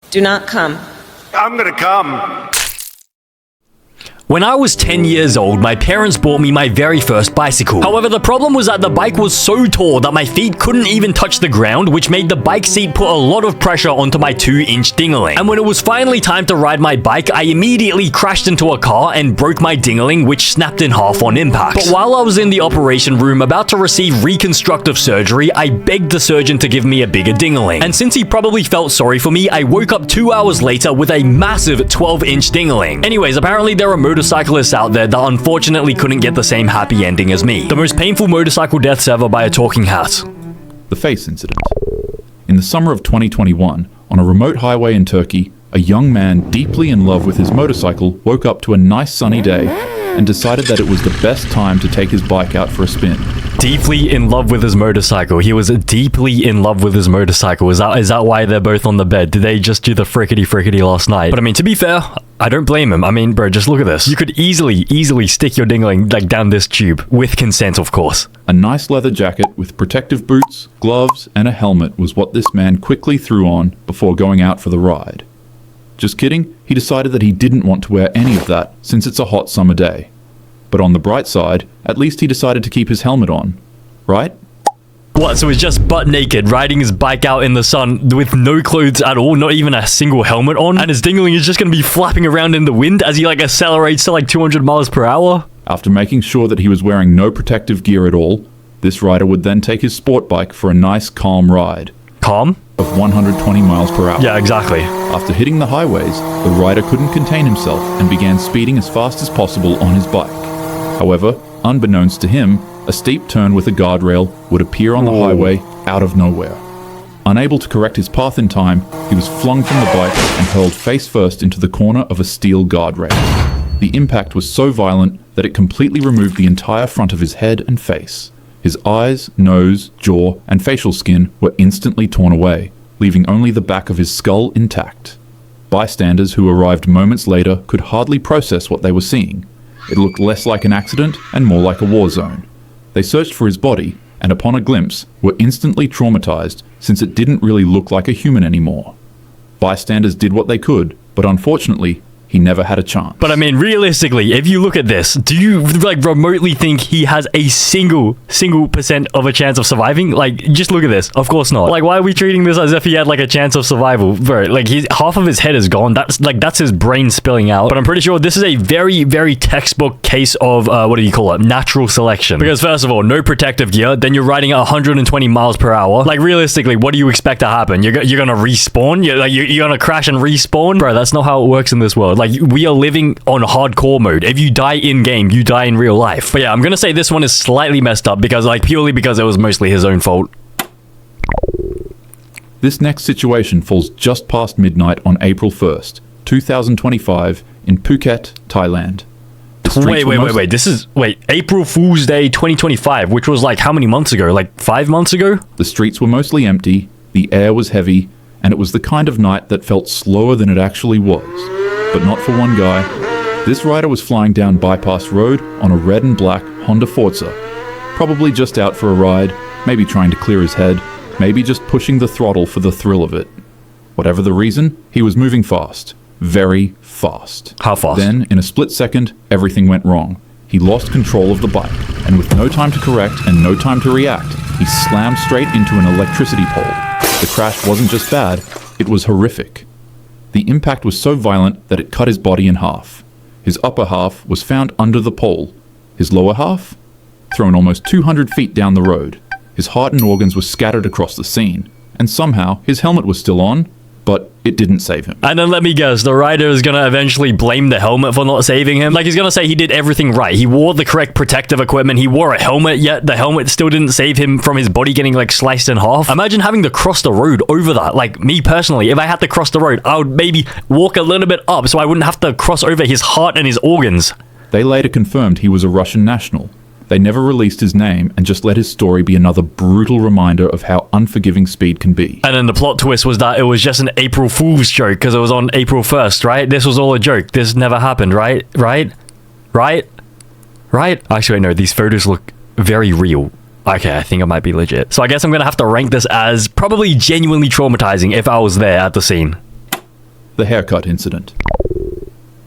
Do not come. I'm gonna come. When I was 10 years old, my parents bought me my very first bicycle. However, the problem was that the bike was so tall that my feet couldn't even touch the ground, which made the bike seat put a lot of pressure onto my 2-inch dingling. And when it was finally time to ride my bike, I immediately crashed into a car and broke my dingling, which snapped in half on impact. But while I was in the operation room about to receive reconstructive surgery, I begged the surgeon to give me a bigger dingling. And since he probably felt sorry for me, I woke up 2 hours later with a massive 12-inch dingling. Anyways, apparently there are motorcyclists out there that unfortunately couldn't get the same happy ending as me. The most painful motorcycle deaths ever by a talking hat. The face incident. In the summer of 2021, on a remote highway in Turkey, a young man deeply in love with his motorcycle woke up to a nice sunny day and decided that it was the best time to take his bike out for a spin. Deeply in love with his motorcycle. He was deeply in love with his motorcycle. Is that why they're both on the bed? Did they just do the frickety last night? But I mean, to be fair, I don't blame him. I mean, bro, just look at this. You could easily stick your dingling like down this tube, with consent, of course. A nice leather jacket with protective boots, gloves, and a helmet was what this man quickly threw on before going out for the ride. Just kidding, he decided that he didn't want to wear any of that since it's a hot summer day. But on the bright side, at least he decided to keep his helmet on, right? What, so he's just butt naked, riding his bike out in the sun with no clothes at all, not even a single helmet on, and his dingling is just going to be flapping around in the wind as he like accelerates to like 200 miles per hour? After making sure that he was wearing no protective gear at all, this rider would then take his sport bike for a nice calm ride. Calm? Of 120 miles per hour. Yeah, exactly. After hitting the highways, the rider couldn't contain himself and began speeding as fast as possible on his bike. However, unbeknownst to him, a steep turn with a guardrail would appear on the highway out of nowhere. Unable to correct his path in time, he was flung from the bike and hurled face first into the corner of a steel guardrail. The impact was so violent that it completely removed the entire front of his head and face. His eyes, nose, jaw, and facial skin were instantly torn away, leaving only the back of his skull intact. Bystanders who arrived moments later could hardly process what they were seeing. It looked less like an accident and more like a war zone. They searched for his body, and upon a glimpse, were instantly traumatized since it didn't really look like a human anymore. Bystanders did what they could, but unfortunately, he never had a chance. But I mean, realistically, if you look at this, do you like remotely think he has a single % of a chance of surviving? Like, just look at this. Of course not. Like, why are we treating this as if he had like a chance of survival? Bro, like half of his head is gone. That's his brain spilling out. But I'm pretty sure this is a very textbook case of what do you call it? Natural selection. Because first of all, no protective gear. Then you're riding at 120 miles per hour. Like realistically, what do you expect to happen? You're gonna respawn? You're gonna crash and respawn? Bro, that's not how it works in this world. Like, we are living on hardcore mode. If you die in-game, you die in real life. But yeah, I'm gonna say this one is slightly messed up because, like, purely because it was mostly his own fault. This next situation falls just past midnight on April 1st, 2025, in Phuket, Thailand. Wait. This is, April Fool's Day 2025, which was like how many months ago? Like 5 months ago? The streets were mostly empty, the air was heavy, and it was the kind of night that felt slower than it actually was. But not for one guy. This rider was flying down Bypass Road on a red and black Honda Forza. Probably just out for a ride, maybe trying to clear his head, maybe just pushing the throttle for the thrill of it. Whatever the reason, he was moving fast. Very fast. How fast? Then, in a split second, everything went wrong. He lost control of the bike, and with no time to correct and no time to react, he slammed straight into an electricity pole. The crash wasn't just bad, it was horrific. The impact was so violent that it cut his body in half. His upper half was found under the pole. His lower half? Thrown almost 200 feet down the road. His heart and organs were scattered across the scene. And somehow, his helmet was still on, but it didn't save him. And then let me guess, the rider is gonna eventually blame the helmet for not saving him. Like, he's gonna say he did everything right. He wore the correct protective equipment. He wore a helmet, yet the helmet still didn't save him from his body getting, like, sliced in half. Imagine having to cross the road over that. Like, me personally, if I had to cross the road, I would maybe walk a little bit up so I wouldn't have to cross over his heart and his organs. They later confirmed he was a Russian national. They never released his name and just let his story be another brutal reminder of how unforgiving speed can be. And then the plot twist was that it was just an April Fool's joke because it was on April 1st, right? This was all a joke. This never happened, right? Actually, wait, no, these photos look very real. Okay, I think it might be legit. So I guess I'm gonna have to rank this as probably genuinely traumatizing if I was there at the scene. the haircut incident.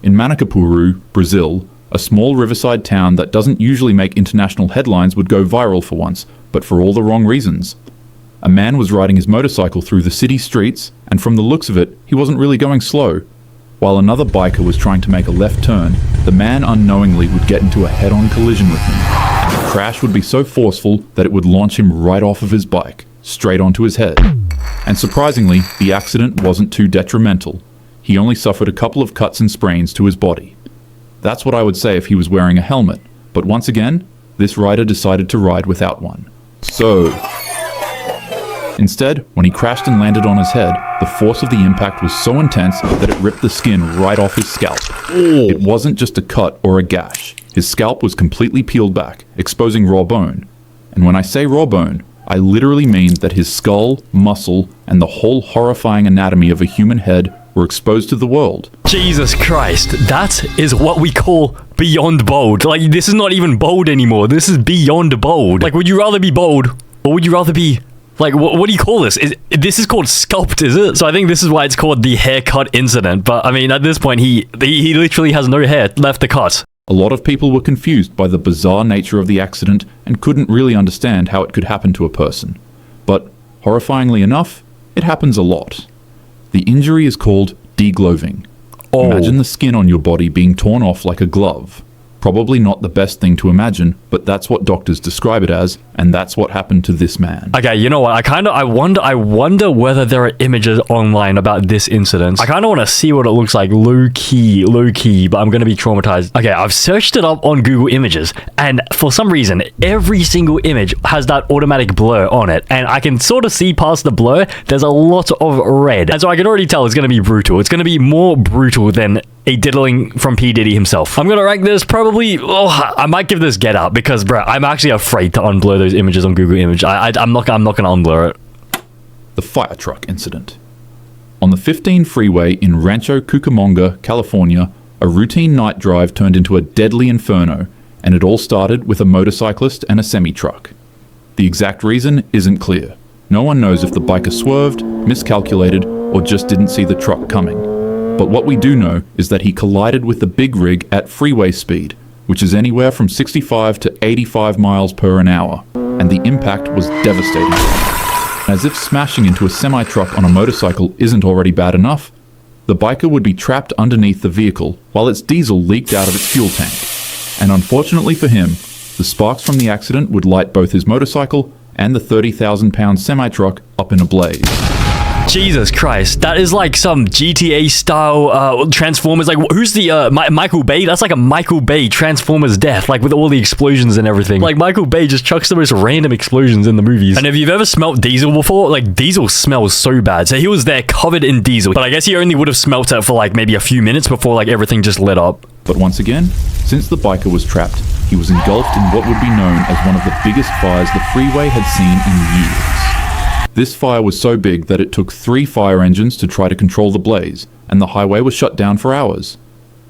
In Manacapuru, Brazil, a small riverside town that doesn't usually make international headlines would go viral for once, but for all the wrong reasons. A man was riding his motorcycle through the city streets, and from the looks of it, he wasn't really going slow. While another biker was trying to make a left turn, the man unknowingly would get into a head-on collision with him, and the crash would be so forceful that it would launch him right off of his bike, straight onto his head. And surprisingly, the accident wasn't too detrimental. He only suffered a couple of cuts and sprains to his body. That's what I would say if he was wearing a helmet, but once again, this rider decided to ride without one. Instead, when he crashed and landed on his head, the force of the impact was so intense that it ripped the skin right off his scalp. It wasn't just a cut or a gash. His scalp was completely peeled back, exposing raw bone. And when I say raw bone, I literally mean that his skull, muscle, and the whole horrifying anatomy of a human head were exposed to the world. Jesus Christ, that is what we call beyond bold. Like, this is not even bold anymore. This is beyond bold. Like, would you rather be bold, or would you rather be... Like, what do you call this? This is called sculpt, is it? So I think this is why it's called the haircut incident. But, I mean, at this point, he literally has no hair left to cut. A lot of people were confused by the bizarre nature of the accident and couldn't really understand how it could happen to a person. But, horrifyingly enough, it happens a lot. The injury is called degloving. Oh. Imagine the skin on your body being torn off like a glove. Probably not the best thing to imagine, but that's what doctors describe it as, and that's what happened to this man. Okay, you know what? I wonder whether there are images online about this incident. I kind of want to see what it looks like, low key, but I'm going to be traumatized. Okay, I've searched it up on Google Images, and for some reason, every single image has that automatic blur on it, and I can sort of see past the blur, there's a lot of red, and so I can already tell it's going to be brutal. It's going to be more brutal than a diddling from P. Diddy himself. I'm gonna rank this probably... I might give this Get Out because, bruh, I'm actually afraid to unblur those images on Google Image. I'm not gonna unblur it. The fire truck incident. On the 15 freeway in Rancho Cucamonga, California, a routine night drive turned into a deadly inferno, and it all started with a motorcyclist and a semi-truck. The exact reason isn't clear. No one knows if the biker swerved, miscalculated, or just didn't see the truck coming. But what we do know is that he collided with the big rig at freeway speed, which is anywhere from 65 to 85 miles per hour, and the impact was devastating. As if smashing into a semi-truck on a motorcycle isn't already bad enough, the biker would be trapped underneath the vehicle while its diesel leaked out of its fuel tank. And unfortunately for him, the sparks from the accident would light both his motorcycle and the 30,000-pound semi-truck up in a blaze. Jesus Christ, that is like some GTA style Transformers. Like, who's the Michael Bay? That's like a Michael Bay Transformers death, like with all the explosions and everything. Like, Michael Bay just chucks the most random explosions in the movies. And if you've ever smelt diesel before, like, diesel smells so bad. So he was there covered in diesel, but I guess he only would have smelt it for like maybe a few minutes before like everything just lit up. But once again, since the biker was trapped, he was engulfed in what would be known as one of the biggest fires the freeway had seen in years. This fire was so big that it took 3 fire engines to try to control the blaze, and the highway was shut down for hours.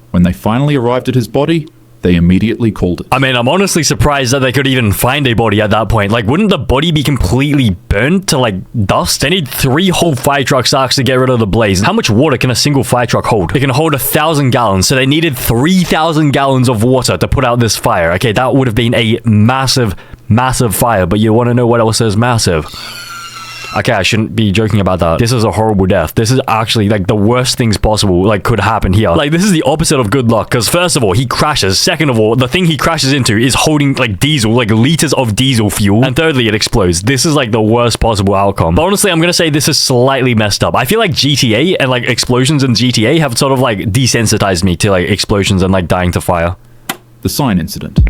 When they finally arrived at his body, they immediately called it. I mean, I'm honestly surprised that they could even find a body at that point. Like, wouldn't the body be completely burnt to, like, dust? They need 3 whole fire trucks to actually get rid of the blaze. How much water can a single fire truck hold? It can hold 1,000 gallons, so they needed 3,000 gallons of water to put out this fire. Okay, that would have been a massive, massive fire, but you want to know what else is massive? Okay, I shouldn't be joking about that. This is a horrible death. This is actually, like, the worst things possible, like, could happen here. Like, this is the opposite of good luck, because first of all, he crashes. Second of all, the thing he crashes into is holding, like, diesel, like, liters of diesel fuel. And thirdly, it explodes. This is, like, the worst possible outcome. But honestly, I'm gonna say this is slightly messed up. I feel like GTA and, like, explosions in GTA have sort of, like, desensitized me to, like, explosions and, like, dying to fire. The sign incident.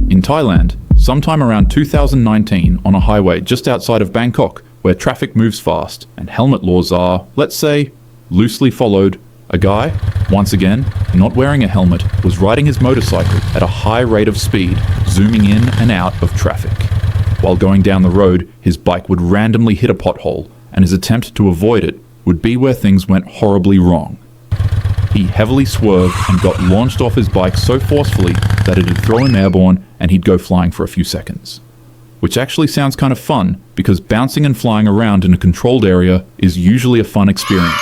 In Thailand, sometime around 2019, on a highway just outside of Bangkok, where traffic moves fast and helmet laws are, let's say, loosely followed, a guy, once again, not wearing a helmet, was riding his motorcycle at a high rate of speed, zooming in and out of traffic. While going down the road, his bike would randomly hit a pothole, and his attempt to avoid it would be where things went horribly wrong. He heavily swerved and got launched off his bike so forcefully that it'd throw him airborne and he'd go flying for a few seconds. Which actually sounds kind of fun, because bouncing and flying around in a controlled area is usually a fun experience.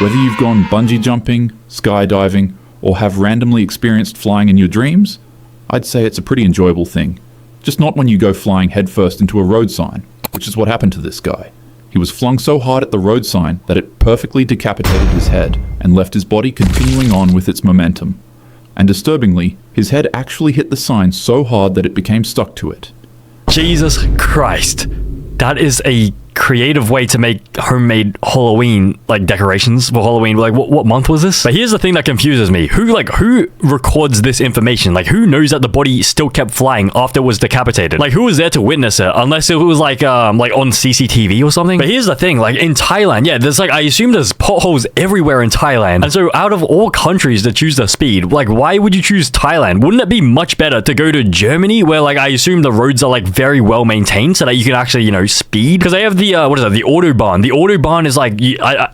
Whether you've gone bungee jumping, skydiving, or have randomly experienced flying in your dreams, I'd say it's a pretty enjoyable thing. Just not when you go flying headfirst into a road sign, which is what happened to this guy. He was flung so hard at the road sign that it perfectly decapitated his head and left his body continuing on with its momentum. And disturbingly, his head actually hit the sign so hard that it became stuck to it. Jesus Christ. That is a creative way to make homemade Halloween like decorations for Halloween. Like what month was this? But here's the thing that confuses me. Who records this information? Like who knows that the body still kept flying after it was decapitated? Like who was there to witness it? Unless it was like on CCTV or something. But here's the thing, like in Thailand, yeah, there's like I assume there's potholes everywhere in Thailand. And so out of all countries to choose the speed, like why would you choose Thailand? Wouldn't it be much better to go to Germany where like I assume the roads are like very well maintained so that you can actually, you know, speed? Because they have the what is that? The Autobahn. The Autobahn is like,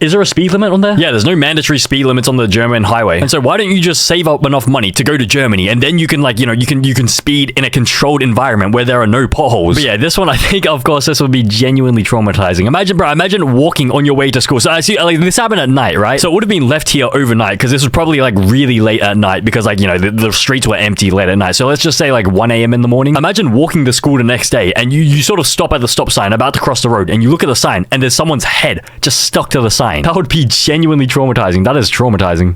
is there a speed limit on there? Yeah, there's no mandatory speed limits on the German highway. And so why don't you just save up enough money to go to Germany and then you can like, you know, you can speed in a controlled environment where there are no potholes. But yeah, this one I think of course this would be genuinely traumatizing. Imagine walking on your way to school. So I see like this happened at night, right? So it would have been left here overnight because this was probably like really late at night because like, you know, the streets were empty late at night. So let's just say like 1 a.m. in the morning. Imagine walking to school the next day and you sort of stop at the stop sign about to cross the road and you look at the sign and there's someone's head just stuck to the sign. That would be genuinely traumatizing. That is traumatizing.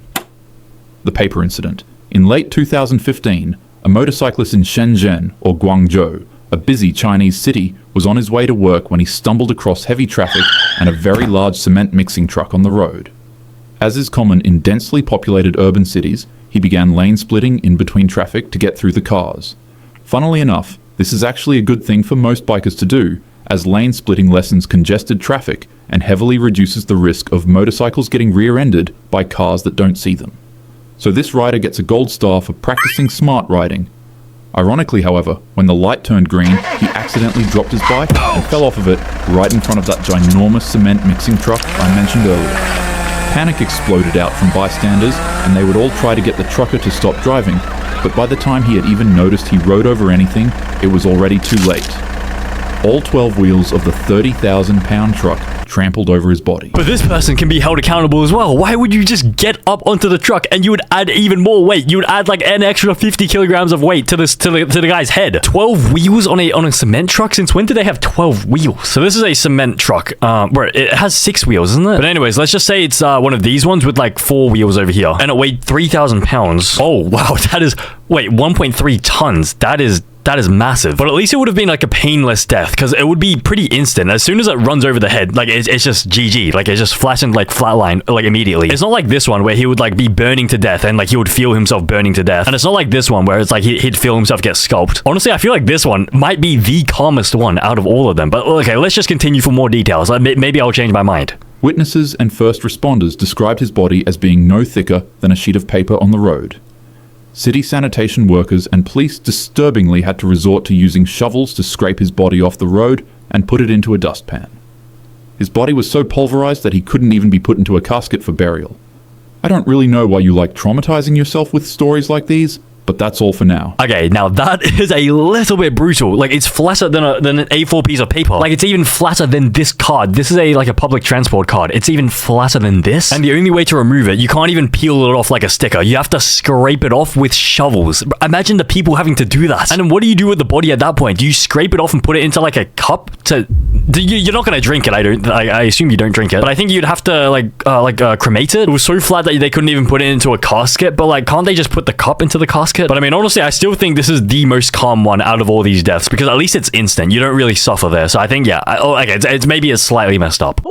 The paper incident. In late 2015, a motorcyclist in Shenzhen, or Guangzhou, a busy Chinese city, was on his way to work when he stumbled across heavy traffic and a very large cement mixing truck on the road. As is common in densely populated urban cities, he began lane splitting in between traffic to get through the cars. Funnily enough, this is actually a good thing for most bikers to do, as lane splitting lessens congested traffic and heavily reduces the risk of motorcycles getting rear-ended by cars that don't see them. So this rider gets a gold star for practicing smart riding. Ironically, however, when the light turned green, he accidentally dropped his bike and fell off of it right in front of that ginormous cement mixing truck I mentioned earlier. Panic exploded out from bystanders and they would all try to get the trucker to stop driving, but by the time he had even noticed he rode over anything, it was already too late. All 12 wheels of the 30,000-pound truck trampled over his body. But this person can be held accountable as well. Why would you just get up onto the truck and you would add even more weight? You would add like an extra 50 kilograms of weight to the guy's head. 12 wheels on a cement truck? Since when did they have 12 wheels? So this is a cement truck where it has 6 wheels, isn't it? But anyways, let's just say it's one of these ones with like 4 wheels over here. And it weighed 3,000 pounds. Oh, wow. That is, wait, 1.3 tons. That is massive. But at least it would have been like a painless death because it would be pretty instant. As soon as it runs over the head, like it's just GG. Like it's just flashing like flatline like immediately. It's not like this one where he would like be burning to death and like he would feel himself burning to death. And it's not like this one where it's like he'd feel himself get scalped. Honestly, I feel like this one might be the calmest one out of all of them. But okay, let's just continue for more details. Maybe I'll change my mind. Witnesses and first responders described his body as being no thicker than a sheet of paper on the road. City sanitation workers and police disturbingly had to resort to using shovels to scrape his body off the road and put it into a dustpan. His body was so pulverized that he couldn't even be put into a casket for burial. I don't really know why you like traumatizing yourself with stories like these, but that's all for now. Okay, now that is a little bit brutal. Like, it's flatter than an A4 piece of paper. Like, it's even flatter than this card. This is like a public transport card. It's even flatter than this. And the only way to remove it, you can't even peel it off like a sticker. You have to scrape it off with shovels. Imagine the people having to do that. And then what do you do with the body at that point? Do you scrape it off and put it into like a cup to... You're not going to drink it. I assume you don't drink it. But I think you'd have to cremate it. It was so flat that they couldn't even put it into a casket. But like, can't they just put the cup into the casket? But I mean, honestly, I still think this is the most calm one out of all these deaths because at least it's instant. You don't really suffer there. So I think, yeah, it's maybe it's slightly messed up.